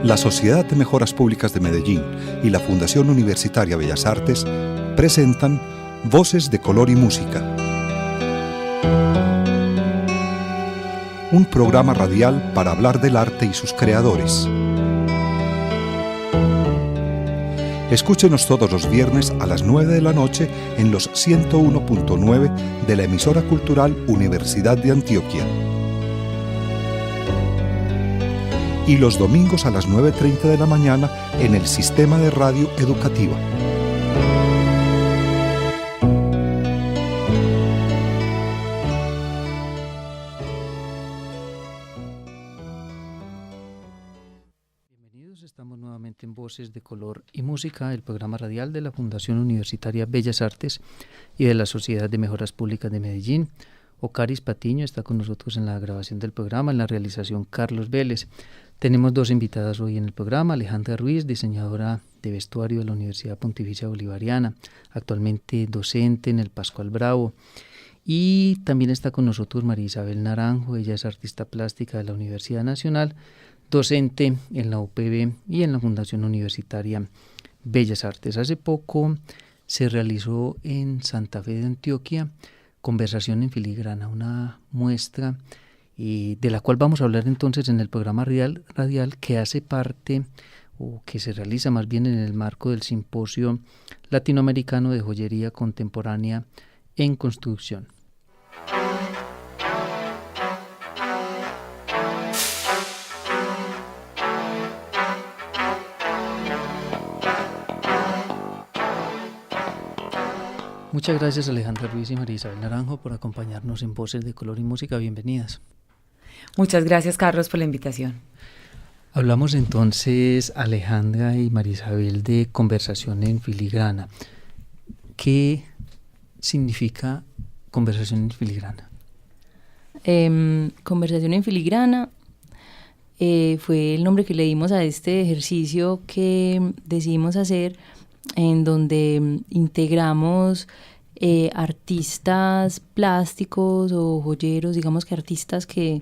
La Sociedad de Mejoras Públicas de Medellín y la Fundación Universitaria Bellas Artes presentan Voces de Color y Música, un programa radial para hablar del arte y sus creadores. Escúchenos todos los viernes a las 9 de la noche en los 101.9 de la emisora cultural Universidad de Antioquia. Y los domingos a las 9:30 de la mañana en el Sistema de Radio Educativa. Bienvenidos, estamos nuevamente en Voces de Color y Música, el programa radial de la Fundación Universitaria Bellas Artes y de la Sociedad de Mejoras Públicas de Medellín. Ocaris Patiño está con nosotros en la grabación del programa, en la realización Carlos Vélez. Tenemos dos invitadas hoy en el programa: Alejandra Ruiz, diseñadora de vestuario de la Universidad Pontificia Bolivariana, actualmente docente en el Pascual Bravo. Y también está con nosotros María Isabel Naranjo, ella es artista plástica de la Universidad Nacional, docente en la UPB y en la Fundación Universitaria Bellas Artes. Hace poco se realizó en Santa Fe de Antioquia Conversación en Filigrana, una muestra de la cual vamos a hablar entonces en el programa radial que hace parte o que se realiza más bien en el marco del Simposio Latinoamericano de Joyería Contemporánea en Construcción. Muchas gracias Alejandra Ruiz y María Isabel Naranjo por acompañarnos en Voces de Color y Música. Bienvenidas. Muchas gracias, Carlos, por la invitación. Hablamos entonces, Alejandra y María Isabel, de Conversación en Filigrana. ¿Qué significa Conversación en Filigrana? Conversación en Filigrana fue el nombre que le dimos a este ejercicio que decidimos hacer, en donde integramos artistas plásticos o joyeros, digamos que artistas que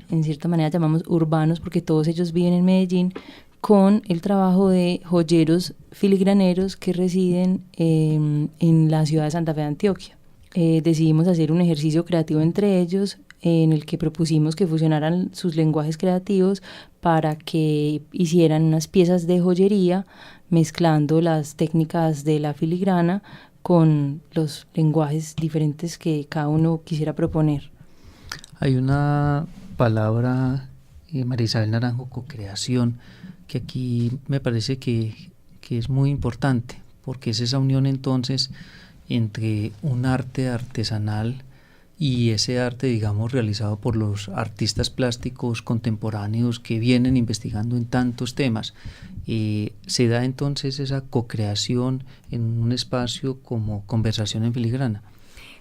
en cierta manera llamamos urbanos porque todos ellos viven en Medellín, con el trabajo de joyeros filigraneros que residen en la ciudad de Santa Fe de Antioquia. Decidimos hacer un ejercicio creativo entre ellos, en el que propusimos que fusionaran sus lenguajes creativos para que hicieran unas piezas de joyería mezclando las técnicas de la filigrana con los lenguajes diferentes que cada uno quisiera proponer. Hay una palabra, María Isabel Naranjo, co-creación, que aquí me parece que es muy importante, porque es esa unión entonces entre un arte artesanal y ese arte, digamos, realizado por los artistas plásticos contemporáneos que vienen investigando en tantos temas. Se da entonces esa co-creación en un espacio como Conversación en Filigrana.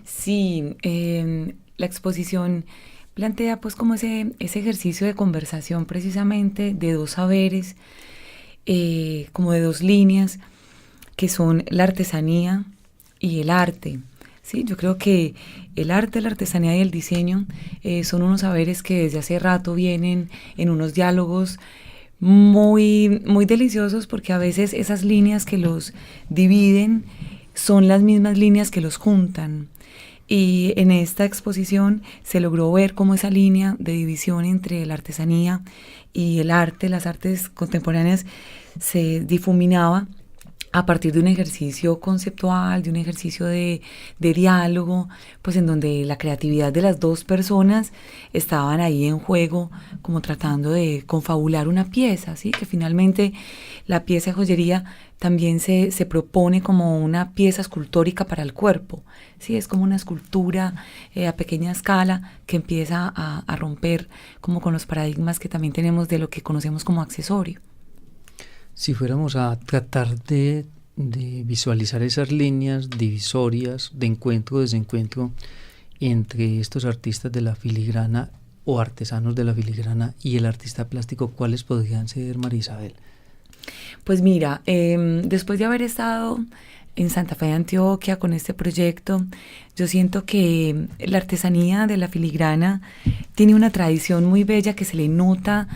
Sí, la exposición plantea pues como ese ejercicio de conversación precisamente de dos saberes, como de dos líneas, que son la artesanía y el arte. Sí, yo creo que el arte, la artesanía y el diseño son unos saberes que desde hace rato vienen en unos diálogos muy, muy deliciosos, porque a veces esas líneas que los dividen son las mismas líneas que los juntan. Y en esta exposición se logró ver cómo esa línea de división entre la artesanía y el arte, las artes contemporáneas, se difuminaba a partir de un ejercicio conceptual, de un ejercicio de diálogo, pues en donde la creatividad de las dos personas estaban ahí en juego, como tratando de confabular una pieza, ¿sí? Que finalmente la pieza de joyería también se propone como una pieza escultórica para el cuerpo, ¿sí? Es como una escultura a pequeña escala que empieza a romper como con los paradigmas que también tenemos de lo que conocemos como accesorio. Si fuéramos a tratar de visualizar esas líneas divisorias de encuentro o desencuentro entre estos artistas de la filigrana o artesanos de la filigrana y el artista plástico, ¿cuáles podrían ser, María Isabel? Pues mira, después de haber estado en Santa Fe de Antioquia con este proyecto, yo siento que la artesanía de la filigrana tiene una tradición muy bella que se le nota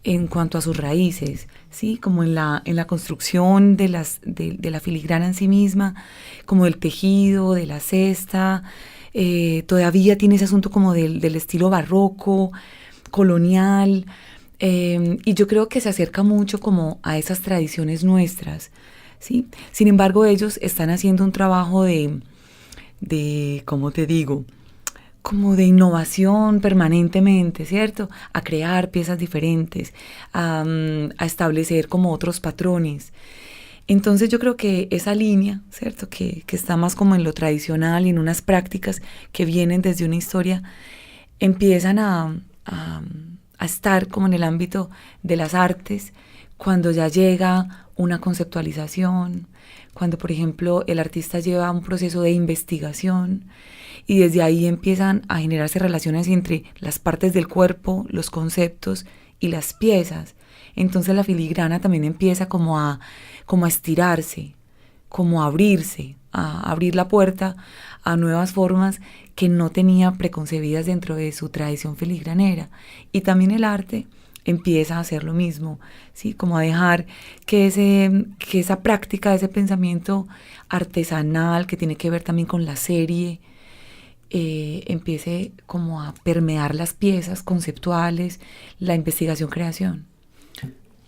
en cuanto a sus raíces, ¿sí? Como en la construcción de la filigrana en sí misma, como del tejido, de la cesta. Todavía tiene ese asunto como del estilo barroco, colonial, y yo creo que se acerca mucho como a esas tradiciones nuestras, ¿sí? Sin embargo, ellos están haciendo un trabajo ¿cómo te digo?, como de innovación permanentemente, ¿cierto? A crear piezas diferentes, a establecer como otros patrones. Entonces yo creo que esa línea, ¿cierto? Que está más como en lo tradicional y en unas prácticas que vienen desde una historia, empiezan a estar como en el ámbito de las artes, cuando ya llega una conceptualización, cuando por ejemplo el artista lleva un proceso de investigación, y desde ahí empiezan a generarse relaciones entre las partes del cuerpo, los conceptos y las piezas. Entonces la filigrana también empieza como a estirarse, como a abrirse, a abrir la puerta a nuevas formas que no tenía preconcebidas dentro de su tradición filigranera. Y también el arte empieza a hacer lo mismo, ¿sí? Como a dejar que esa práctica, ese pensamiento artesanal que tiene que ver también con la serie, empiece como a permear las piezas conceptuales, la investigación-creación.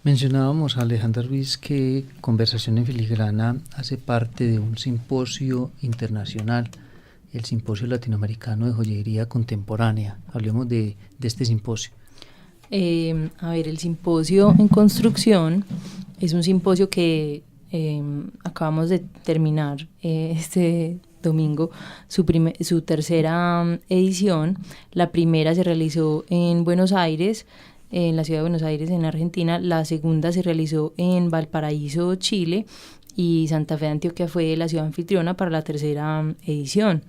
Mencionábamos a Alejandra Ruiz que Conversación en Filigrana hace parte de un simposio internacional, el Simposio Latinoamericano de Joyería Contemporánea. Hablemos de este simposio. El simposio en construcción es un simposio que acabamos de terminar este domingo, su tercera edición. La primera se realizó en Buenos Aires, en la ciudad de Buenos Aires, en Argentina. La segunda se realizó en Valparaíso, Chile, y Santa Fe de Antioquia fue la ciudad anfitriona para la tercera edición.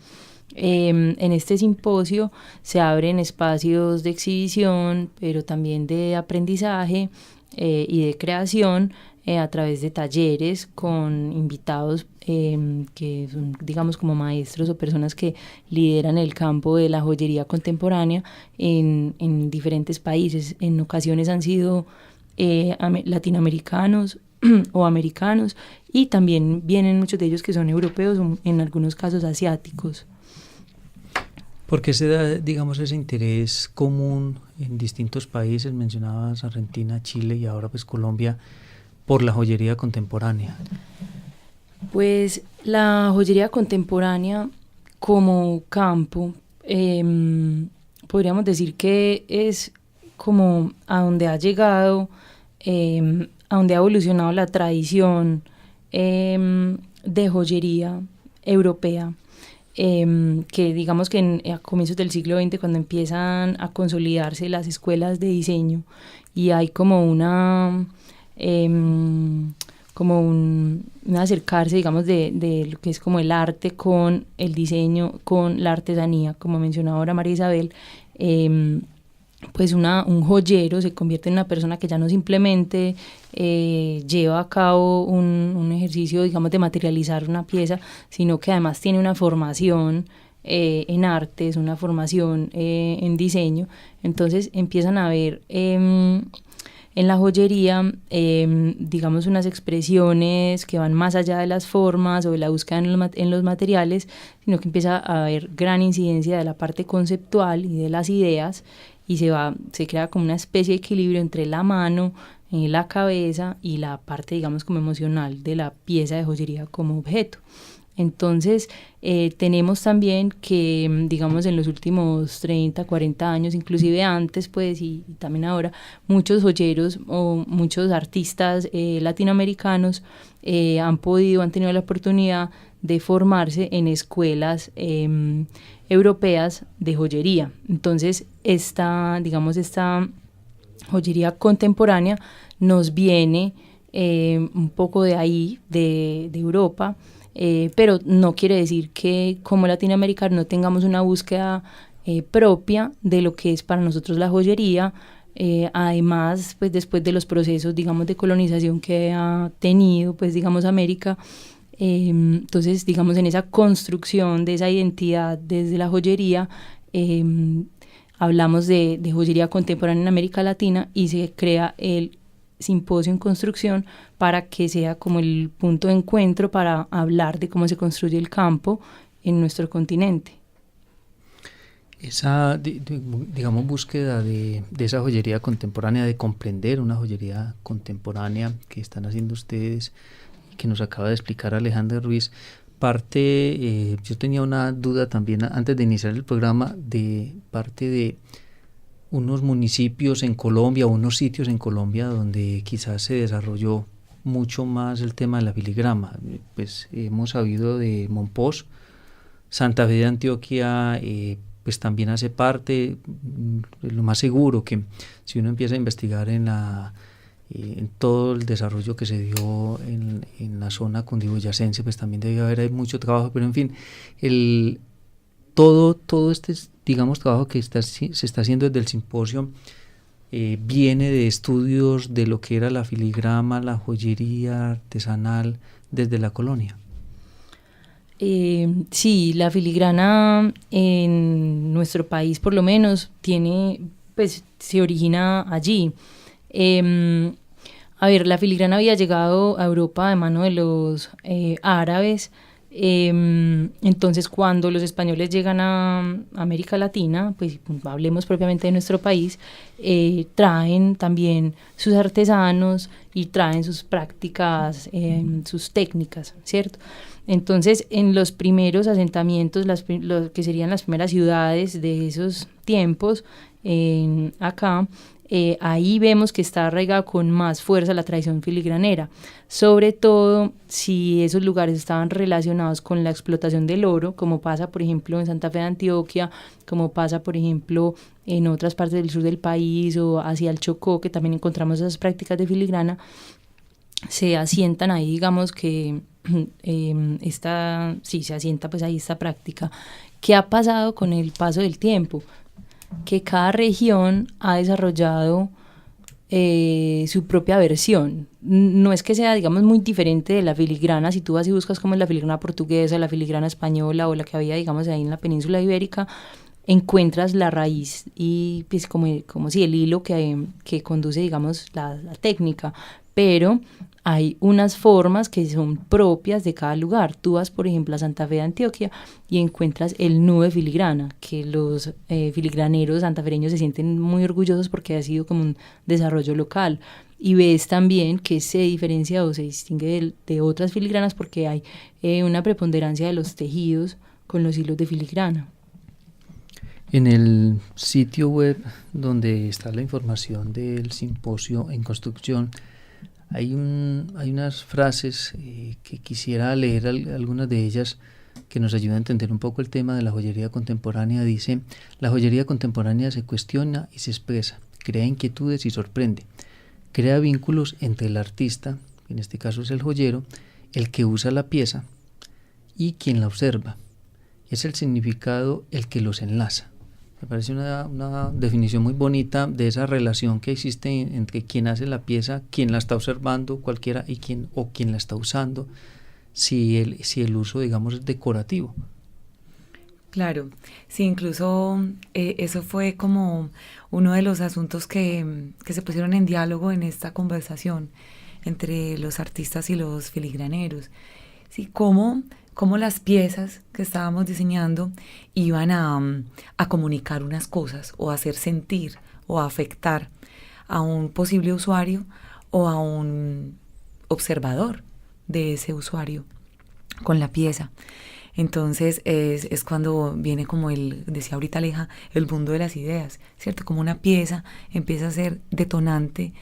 En este simposio se abren espacios de exhibición, pero también de aprendizaje y de creación, a través de talleres con invitados que son, digamos, como maestros o personas que lideran el campo de la joyería contemporánea en diferentes países. En ocasiones han sido latinoamericanos o americanos, y también vienen muchos de ellos que son europeos o en algunos casos asiáticos. ¿Por qué se da, digamos, ese interés común en distintos países? Mencionabas Argentina, Chile y ahora pues Colombia, por la joyería contemporánea. Pues la joyería contemporánea como campo, podríamos decir que es como a donde ha llegado, a donde ha evolucionado la tradición de joyería europea, que digamos que a comienzos del siglo XX, cuando empiezan a consolidarse las escuelas de diseño y hay como un acercarse, digamos, de lo que es como el arte con el diseño, con la artesanía, como mencionaba ahora María Isabel. Pues un joyero se convierte en una persona que ya no simplemente lleva a cabo un ejercicio, digamos, de materializar una pieza, sino que además tiene una formación en artes, una formación en diseño. Entonces empiezan a ver en la joyería, digamos, unas expresiones que van más allá de las formas o de la búsqueda en los materiales, sino que empieza a haber gran incidencia de la parte conceptual y de las ideas, y se crea como una especie de equilibrio entre la mano, la cabeza y la parte, digamos, como emocional de la pieza de joyería como objeto. Entonces, tenemos también que, digamos, en los últimos 30, 40 años, inclusive antes, pues, y también ahora, muchos joyeros o muchos artistas latinoamericanos han tenido la oportunidad de formarse en escuelas europeas de joyería. Entonces, esta joyería contemporánea nos viene un poco de ahí, de Europa, pero no quiere decir que como latinoamericanos no tengamos una búsqueda propia de lo que es para nosotros la joyería. Además, pues después de los procesos, digamos, de colonización que ha tenido, pues, digamos, América, entonces, digamos, en esa construcción de esa identidad desde la joyería, hablamos de joyería contemporánea en América Latina y se crea el simposio en construcción para que sea como el punto de encuentro para hablar de cómo se construye el campo en nuestro continente. Esa, digamos, búsqueda de esa joyería contemporánea, de comprender una joyería contemporánea que están haciendo ustedes y que nos acaba de explicar Alejandra Ruiz, yo tenía una duda también antes de iniciar el programa de parte de unos municipios en Colombia, unos sitios en Colombia donde quizás se desarrolló mucho más el tema de la filigrama. Pues hemos sabido de Monpós, Santa Fe de Antioquia, pues también hace parte. Lo más seguro que si uno empieza a investigar en todo el desarrollo que se dio en la zona cundiboyacense, pues también debe haber mucho trabajo, pero en fin, todo este, digamos, trabajo que se está haciendo desde el simposio viene de estudios de lo que era la filigrama, la joyería artesanal desde la colonia. Sí, la filigrana en nuestro país por lo menos se origina allí. La filigrana había llegado a Europa de mano de los árabes. Entonces cuando los españoles llegan a América Latina, pues hablemos propiamente de nuestro país, traen también sus artesanos y traen sus prácticas, sus técnicas, ¿cierto? Entonces en los primeros asentamientos, lo que serían las primeras ciudades de esos tiempos, acá, ahí vemos que está arraigada con más fuerza la tradición filigranera, sobre todo si esos lugares estaban relacionados con la explotación del oro, como pasa por ejemplo en Santa Fe de Antioquia, como pasa por ejemplo en otras partes del sur del país o hacia el Chocó, que también encontramos esas prácticas de filigrana. Se asientan ahí, digamos que se asienta pues ahí esta práctica. ¿Qué ha pasado con el paso del tiempo? Que cada región ha desarrollado su propia versión. No es que sea, digamos, muy diferente de la filigrana. Si tú vas y buscas como es la filigrana portuguesa, la filigrana española o la que había, digamos, ahí en la península ibérica, encuentras la raíz y pues como si el hilo que conduce, digamos, la técnica. Pero hay unas formas que son propias de cada lugar. Tú vas, por ejemplo, a Santa Fe de Antioquia y encuentras el nudo de filigrana, que los filigraneros santafereños se sienten muy orgullosos porque ha sido como un desarrollo local. Y ves también que se diferencia o se distingue de otras filigranas porque hay una preponderancia de los tejidos con los hilos de filigrana. En el sitio web donde está la información del simposio en construcción, hay unas frases que quisiera leer algunas de ellas que nos ayudan a entender un poco el tema de la joyería contemporánea. Dice: la joyería contemporánea se cuestiona y se expresa, crea inquietudes y sorprende, crea vínculos entre el artista, en este caso es el joyero, el que usa la pieza y quien la observa. Es el significado el que los enlaza. Me parece una definición muy bonita de esa relación que existe entre quien hace la pieza, quien la está observando, cualquiera, y quien la está usando, si el uso, digamos, es decorativo. Claro, sí, incluso eso fue como uno de los asuntos que se pusieron en diálogo en esta conversación entre los artistas y los filigraneros. Sí, cómo las piezas que estábamos diseñando iban a comunicar unas cosas o a hacer sentir o a afectar a un posible usuario o a un observador de ese usuario con la pieza. Entonces es cuando viene, como decía ahorita Aleja, el mundo de las ideas, ¿cierto? Como una pieza empieza a ser detonante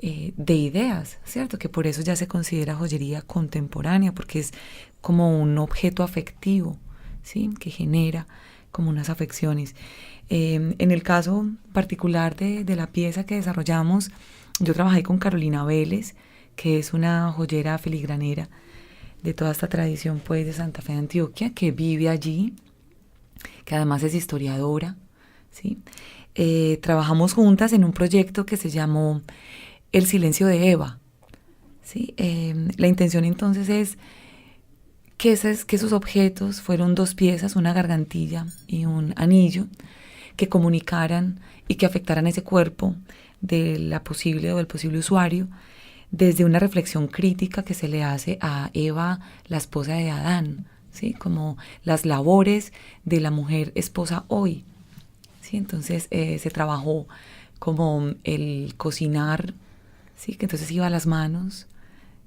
de ideas, ¿cierto? Que por eso ya se considera joyería contemporánea, porque es como un objeto afectivo, ¿sí? Que genera como unas afecciones. En el caso particular de la pieza que desarrollamos, yo trabajé con Carolina Vélez, que es una joyera filigranera de toda esta tradición pues de Santa Fe de Antioquia, que vive allí, que además es historiadora, ¿sí? Trabajamos juntas en un proyecto que se llamó El silencio de Eva, ¿sí? La intención entonces es que esos objetos fueron dos piezas, una gargantilla y un anillo, que comunicaran y que afectaran ese cuerpo de la posible o del posible usuario desde una reflexión crítica que se le hace a Eva, la esposa de Adán, ¿sí? Como las labores de la mujer esposa hoy, ¿sí? Entonces se trabajó como el cocinar, ¿sí? Que entonces iba a las manos,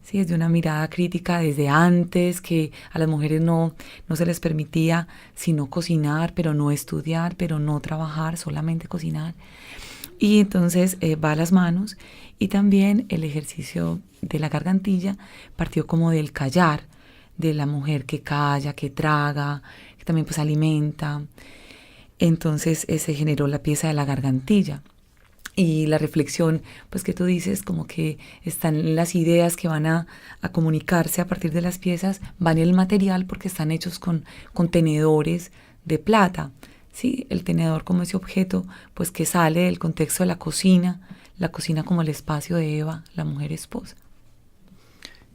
¿sí? Desde una mirada crítica desde antes, que a las mujeres no se les permitía sino cocinar, pero no estudiar, pero no trabajar, solamente cocinar. Y entonces va a las manos, y también el ejercicio de la gargantilla partió como del callar, de la mujer que calla, que traga, que también pues alimenta. Entonces se generó la pieza de la gargantilla. Y la reflexión, pues que tú dices, como que están las ideas que van a comunicarse a partir de las piezas, van en el material porque están hechos con tenedores de plata. ¿Sí? El tenedor como ese objeto pues que sale del contexto de la cocina como el espacio de Eva, la mujer esposa.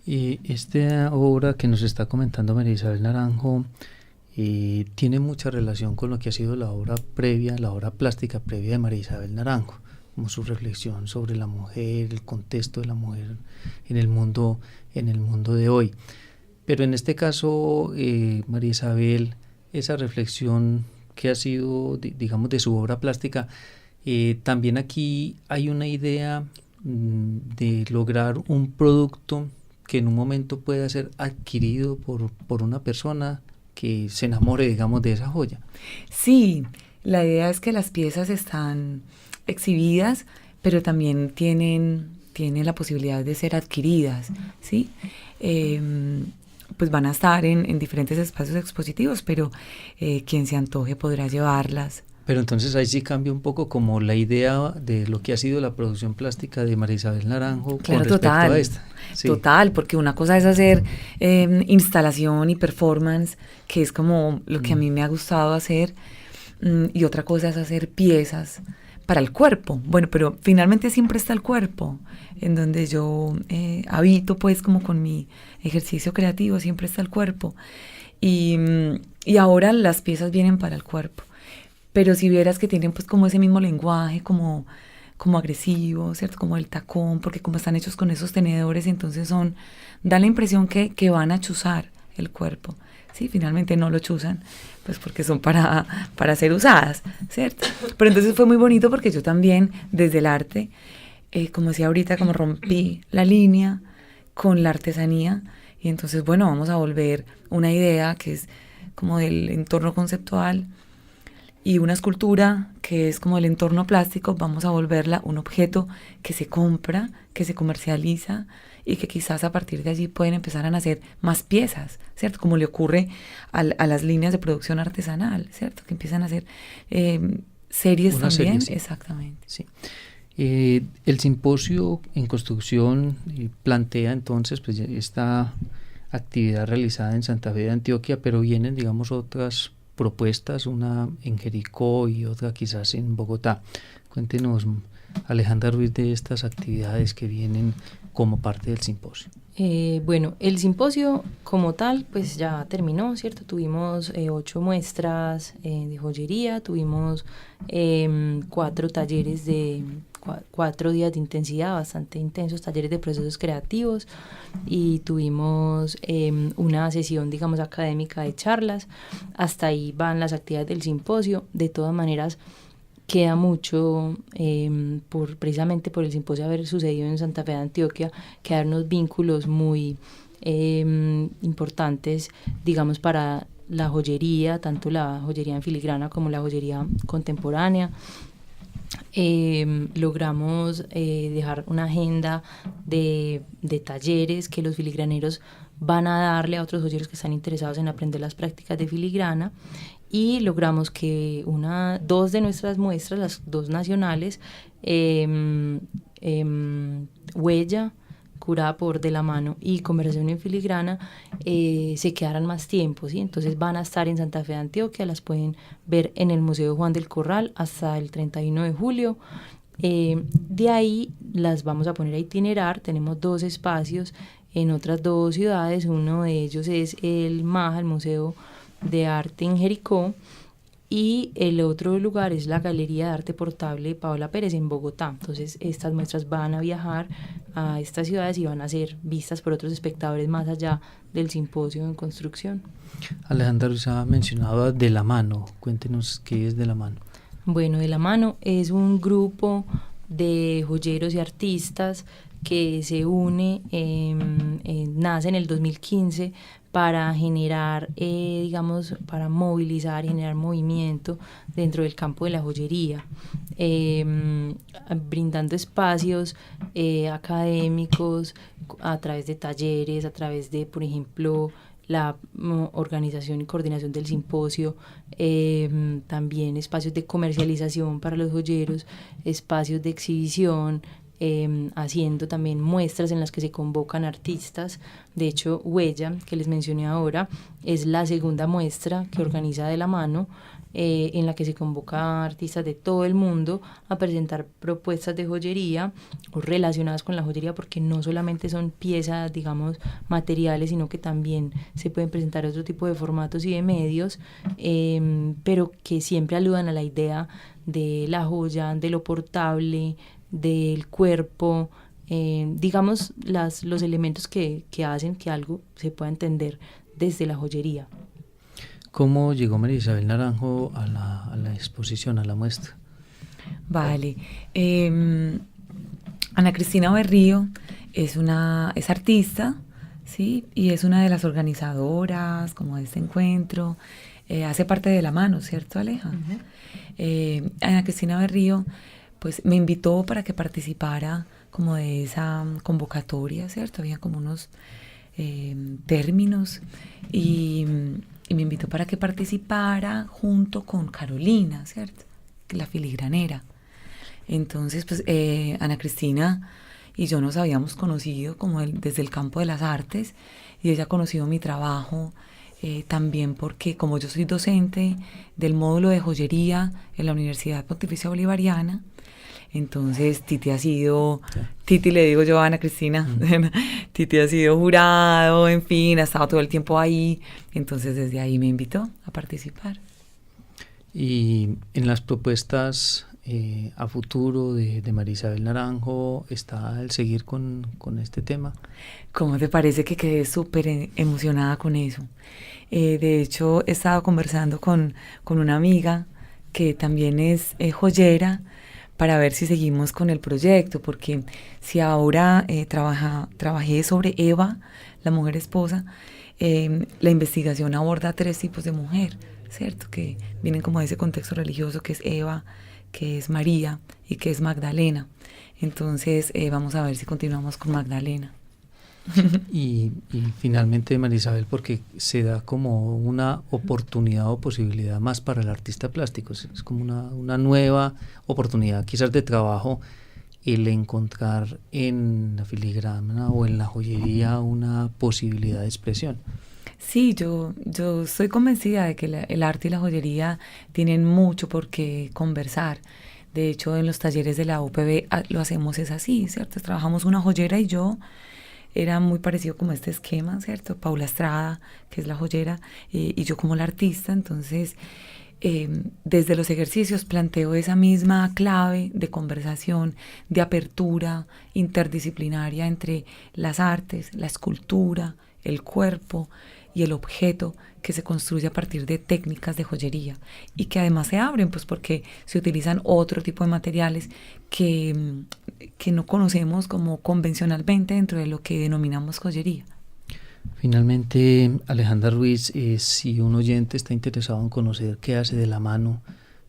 Y esta obra que nos está comentando María Isabel Naranjo tiene mucha relación con lo que ha sido la obra previa, la obra plástica previa de María Isabel Naranjo, como su reflexión sobre la mujer, el contexto de la mujer en el mundo de hoy. Pero en este caso, María Isabel, esa reflexión que ha sido, digamos, de su obra plástica, también aquí hay una idea de lograr un producto que en un momento pueda ser adquirido por una persona que se enamore, digamos, de esa joya. Sí, la idea es que las piezas están exhibidas, pero también tienen la posibilidad de ser adquiridas, ¿sí? Pues van a estar en diferentes espacios expositivos, pero quien se antoje podrá llevarlas. Pero entonces ahí sí cambia un poco como la idea de lo que ha sido la producción plástica de María Isabel Naranjo, claro, con respecto a esta. Sí. Total, porque una cosa es hacer instalación y performance, que es como lo que a mí me ha gustado hacer, y otra cosa es hacer piezas para el cuerpo. Bueno, pero finalmente siempre está el cuerpo, en donde yo habito pues como con mi ejercicio creativo, siempre está el cuerpo. Y ahora las piezas vienen para el cuerpo. Pero si vieras que tienen pues como ese mismo lenguaje, como agresivo, ¿cierto? Como el tacón, porque como están hechos con esos tenedores, entonces da la impresión que van a chuzar el cuerpo. Sí, finalmente no lo chuzan, pues porque son para ser usadas, ¿cierto? Pero entonces fue muy bonito porque yo también, desde el arte, como decía ahorita, como rompí la línea con la artesanía, y entonces, bueno, vamos a volver una idea que es como del entorno conceptual, y una escultura que es como el entorno plástico, vamos a volverla un objeto que se compra, que se comercializa, y que quizás a partir de allí pueden empezar a nacer más piezas, ¿cierto? Como le ocurre a las líneas de producción artesanal, ¿cierto? Que empiezan a hacer series una también. Serie, sí. Exactamente. Sí. El simposio en construcción plantea entonces pues esta actividad realizada en Santa Fe de Antioquia, pero vienen, digamos, otras propuestas, una en Jericó y otra quizás en Bogotá. Cuéntenos, Alejandra Ruiz, de estas actividades que vienen como parte del simposio. Bueno, el simposio como tal pues ya terminó, ¿cierto? Tuvimos 8 muestras de joyería, tuvimos 4 talleres de 4 días de intensidad, bastante intensos, talleres de procesos creativos, y tuvimos una sesión, digamos, académica de charlas. Hasta ahí van las actividades del simposio. De todas maneras, queda mucho, precisamente por el simposio haber sucedido en Santa Fe de Antioquia, quedan unos vínculos muy importantes, digamos, para la joyería, tanto la joyería en filigrana como la joyería contemporánea. Logramos dejar una agenda de talleres que los filigraneros van a darle a otros joyeros que están interesados en aprender las prácticas de filigrana, y logramos que 2 de nuestras muestras, las 2 nacionales, Huella, curada por De la Mano, y Conversación en Filigrana, se quedaran más tiempo, ¿sí? Entonces van a estar en Santa Fe de Antioquia, las pueden ver en el Museo Juan del Corral hasta el 31 de julio. De ahí las vamos a poner a itinerar. Tenemos 2 espacios en otras 2 ciudades. Uno de ellos es el MAJA, el Museo de Arte en Jericó, y el otro lugar es la Galería de Arte Portable Paola Pérez en Bogotá. Entonces estas muestras van a viajar a estas ciudades y van a ser vistas por otros espectadores más allá del simposio en construcción. Alejandra Ruiz ha mencionado De la Mano. Cuéntenos qué es De la Mano. Bueno, De la Mano es un grupo de joyeros y artistas que se une, nace en el 2015 para generar, para movilizar y generar movimiento dentro del campo de la joyería, brindando espacios académicos a través de talleres, a través de, por ejemplo, la organización y coordinación del simposio, también espacios de comercialización para los joyeros, espacios de exhibición, haciendo también muestras en las que se convocan artistas. De hecho, Huella, que les mencioné ahora, es la segunda muestra que organiza De la Mano, en la que se convoca a artistas de todo el mundo a presentar propuestas de joyería o relacionadas con la joyería, porque no solamente son piezas, digamos, materiales, sino que también se pueden presentar otro tipo de formatos y de medios, pero que siempre aludan a la idea de la joya, de lo portable, del cuerpo, digamos, los elementos que hacen que algo se pueda entender desde la joyería. ¿Cómo llegó María Isabel Naranjo a la exposición, a la muestra? Vale. Ana Cristina Berrío es artista, ¿sí? Y es una de las organizadoras como de este encuentro. Hace parte de La Mano, ¿cierto, Aleja? Uh-huh. Ana Cristina Berrío pues me invitó para que participara como de esa convocatoria, ¿cierto? Había como unos términos y me invitó para que participara junto con Carolina, ¿cierto? La filigranera. Entonces, pues Ana Cristina y yo nos habíamos conocido como desde el campo de las artes, y ella ha conocido mi trabajo también porque como yo soy docente del módulo de joyería en la Universidad Pontificia Bolivariana, entonces Titi le digo yo a Ana Cristina, Titi ha sido jurado, en fin, ha estado todo el tiempo ahí, entonces desde ahí me invitó a participar. Y en las propuestas a futuro de María Isabel Naranjo está el seguir con este tema. ¿Cómo te parece que quedé súper emocionada con eso? De hecho, he estado conversando con una amiga que también es joyera, para ver si seguimos con el proyecto, porque si ahora trabajé sobre Eva, la mujer esposa, la investigación aborda 3 tipos de mujer, ¿cierto? Que vienen como de ese contexto religioso, que es Eva, que es María y que es Magdalena. Entonces vamos a ver si continuamos con Magdalena. Y finalmente, María Isabel, porque se da como una oportunidad o posibilidad más para el artista plástico, es como una nueva oportunidad quizás de trabajo, el encontrar en la filigrana o en la joyería una posibilidad de expresión. Sí, yo estoy convencida de que el arte y la joyería tienen mucho por qué conversar. De hecho, en los talleres de la UPB lo hacemos es así, ¿cierto? Trabajamos una joyera y yo. Era muy parecido como este esquema, ¿cierto? Paula Estrada, que es la joyera, y yo como la artista. Entonces, desde los ejercicios planteo esa misma clave de conversación, de apertura interdisciplinaria entre las artes, la escultura, el cuerpo y el objeto que se construye a partir de técnicas de joyería y que además se abren, pues porque se utilizan otro tipo de materiales que no conocemos como convencionalmente dentro de lo que denominamos joyería. Finalmente, Alejandra Ruiz, si un oyente está interesado en conocer qué hace De la Mano,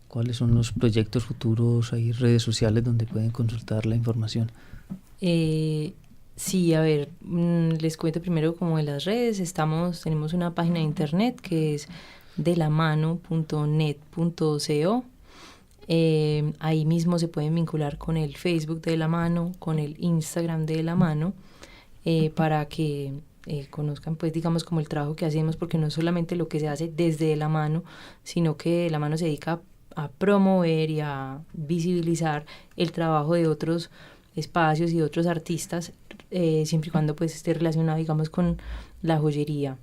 ¿cuáles son los proyectos futuros? ¿Hay redes sociales donde pueden consultar la información? Sí, a ver, les cuento primero como en las redes. Tenemos una página de internet que es delamano.net.co. Ahí mismo se pueden vincular con el Facebook de La Mano, con el Instagram de La Mano, para que conozcan, pues, digamos, como el trabajo que hacemos, porque no es solamente lo que se hace desde La Mano, sino que La Mano se dedica a promover y a visibilizar el trabajo de otros espacios y de otros artistas, siempre y cuando pues esté relacionado, digamos, con la joyería.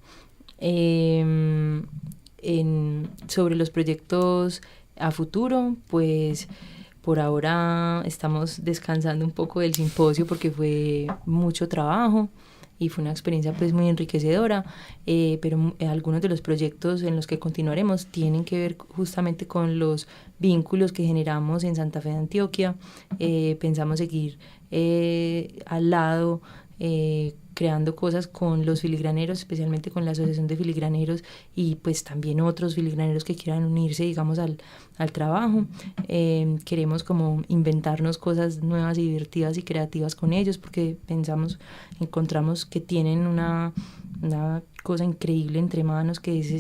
Sobre los proyectos a futuro, pues por ahora estamos descansando un poco del simposio porque fue mucho trabajo y fue una experiencia pues muy enriquecedora, pero algunos de los proyectos en los que continuaremos tienen que ver justamente con los vínculos que generamos en Santa Fe de Antioquia. Pensamos seguir al lado, creando cosas con los filigraneros, especialmente con la Asociación de Filigraneros y pues también otros filigraneros que quieran unirse, digamos, al trabajo. Queremos como inventarnos cosas nuevas y divertidas y creativas con ellos porque encontramos que tienen una cosa increíble entre manos, que es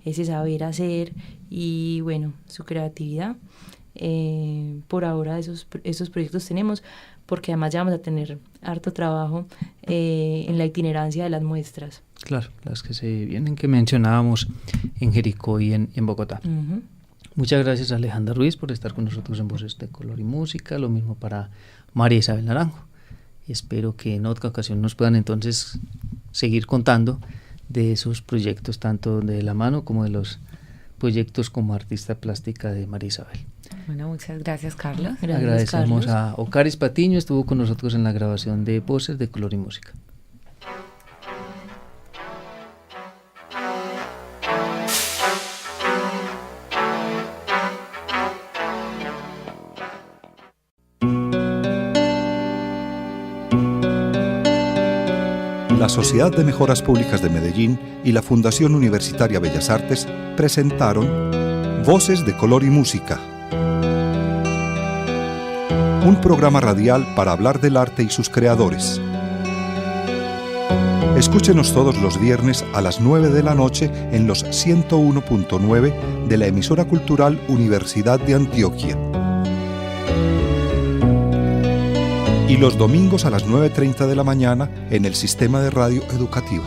ese saber hacer y bueno, su creatividad. Por ahora esos proyectos tenemos, porque además ya vamos a tener harto trabajo en la itinerancia de las muestras. Claro, las que se vienen, que mencionábamos en Jericó y en Bogotá. Uh-huh. Muchas gracias a Alejandra Ruiz por estar con nosotros en Voces de Color y Música, lo mismo para María Isabel Naranjo. Y espero que en otra ocasión nos puedan entonces seguir contando de esos proyectos, tanto de la mano como de los proyectos como artista plástica de María Isabel. Bueno, muchas gracias, Carlos. Agradecemos Carlos. a Ocaris Patiño, estuvo con nosotros en la grabación de Voces de Color y Música. La Sociedad de Mejoras Públicas de Medellín y la Fundación Universitaria Bellas Artes presentaron Voces de Color y Música, un programa radial para hablar del arte y sus creadores. Escúchenos todos los viernes a las 9 de la noche en los 101.9 de la emisora cultural Universidad de Antioquia. Y los domingos a las 9:30 de la mañana en el Sistema de Radio Educativa.